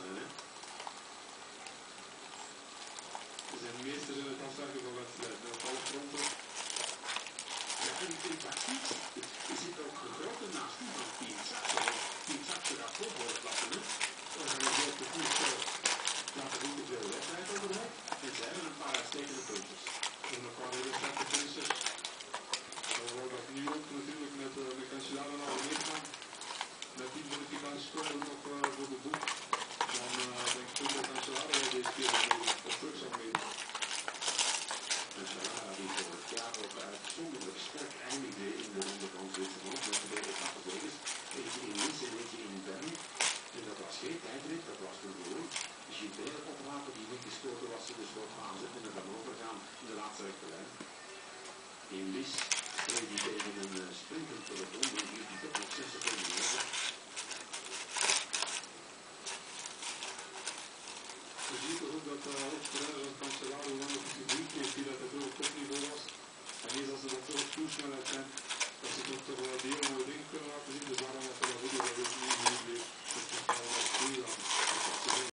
zijn, hè. Ze zijn de meesters in het afzakken van wedstrijden. Op alle fronten. Ja, en in tactiek, er zit ook gegroten naast die van Team Saxe. Team Saxe gaat voor de klassen, hè. Dan gaan we op de koers laten zien hoeveel wedstrijd over heeft. En ze hebben een paar uitstekende puntjes. En dan gaan we weer starten finishes. Dan wordt dat nu ook natuurlijk met de Cancellara naar beneden gaan. Met die bonificatiescore nog voor de boek. Dan denk ik ook dat Cancellara wel deze keer op terug zal meedoen. Cancellara die vorig jaar ook uitzonderlijk sterk eindigde in de ronde van Zwitserland. Met de etappezegers. Eentje in Nice en eentje in Bern. En dat was geen tijdrit, dat was een gewoon Gilbert oplaten die niet geschoten was. Dus wat aanzetten en dan overgaan in de laatste rechterlijn. In Nice kreeg hij tegen een sprintend peloton. Die hield hij toch nog 6 seconden over. Je ziet toch ook dat Oostrijder en Cancellara lang op het gebied heeft die dat het heel topniveau was. En hier als ze dat zo op toesnelheid zijn.